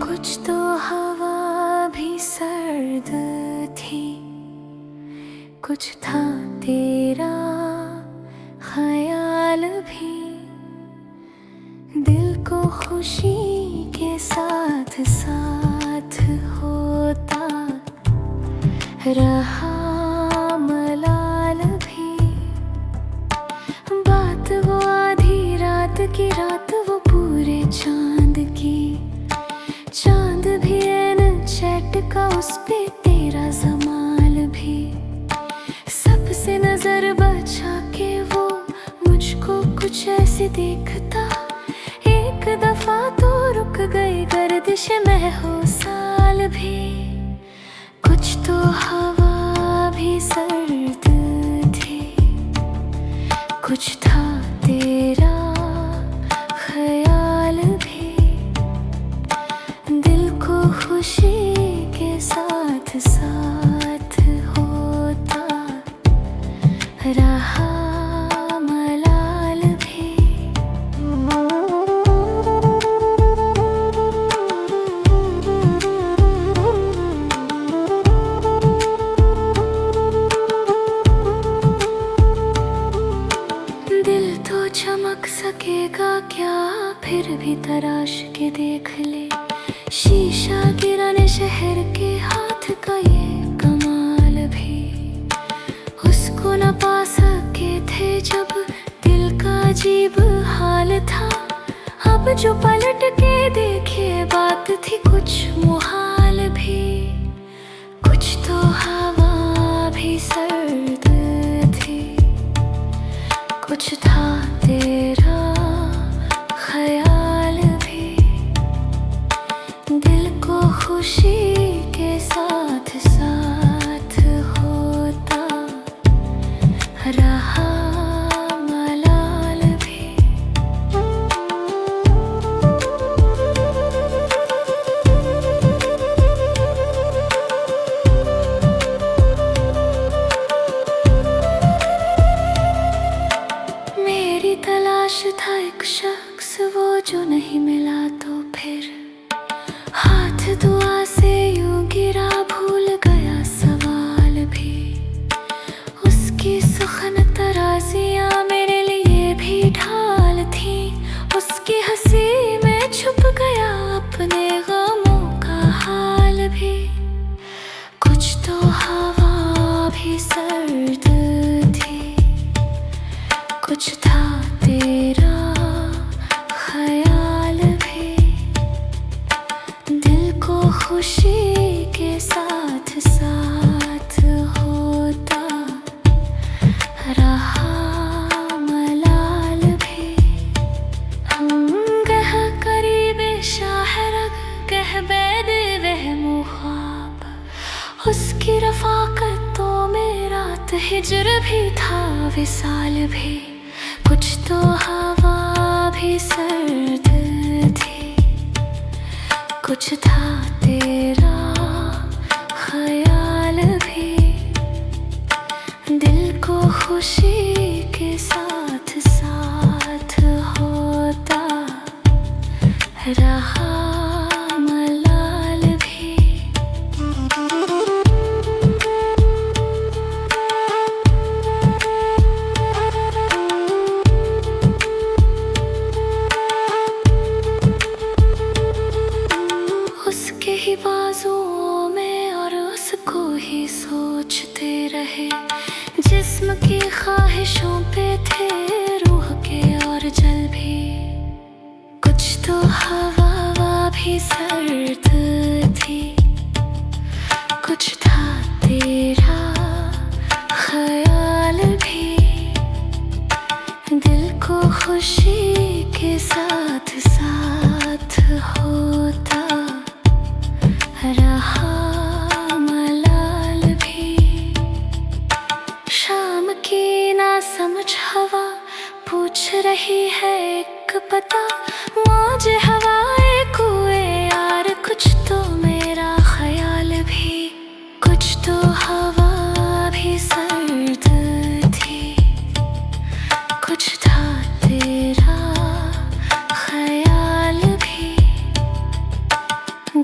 कुछ तो हवा भी सर्द थी, कुछ था तेरा ख्याल भी। दिल को खुशी के साथ साथ होता रहा मलाल भी। बात वो आधी रात की, रात वो पूरे चांद की। चांद भी एन चैट का, उस पे तेरा जमाल भी। सबसे नजर बचा के वो मुझको कुछ ऐसे देखता। एक दफा तो रुक गई गर्दिश में हो साल भी। कुछ तो हवा भी सर्द थी, कुछ था तेरा ख्याल भी। दिल को खुशी के साथ साथ होता रहा मलाल भी। दिल तो चमक सकेगा क्या, फिर भी तराश के देख ले। शीशा गिराने शहर के हाथ का ये कमाल भी। उसको न पा सके थे जब दिल का अजीब हाल था। अब जो पलट के देखे बात थी कुछ मुहाल भी। कुछ तो हवा भी सर्द थी, कुछ था तेरा ख्याल भी। दिल को खुशी के साथ साथ होता रहा मलाल भी। मेरी तलाश था एक शख्स वो जो नहीं मिला, तो फिर हाथ दुआ से यूं गिरा, भूल गया सवाल भी। उसकी सुखन तराजियां मेरे लिए भी ढाल थी। उसकी हंसी में छुप गया अपने गमों का हाल भी। कुछ तो हवा भी सर्द थी, कुछ था तेरा ख्याल भी। दिल को खुशी के साथ साथ होता रहा मलाल भी। गह करीबे शाहरग कह बैद वह मुहाब। उसकी रफाकतों में रात हिजर भी था विसाल भी। कुछ तो हवा भी सर्द थी, कुछ था तेरा ख्याल भी। दिल को खुशी के साथ साथ होता रहा मलाल भी। उसके ही बाजुओं में और उसको ही सोचते रहे। जिस्म की ख्वाहिशों पे थे रूह के और जल भी। कुछ तो हवा भी सर्द थी, कुछ था तेरा ख्याल भी। दिल को खुशी के साथ साथ होता रहा मलाल भी। शाम की ना समझ हवा पूछ रही है एक पता। मौज हवाए कुए यार कुछ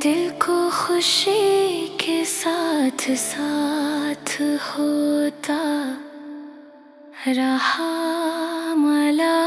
दिल को खुशी के साथ साथ होता रहा मला।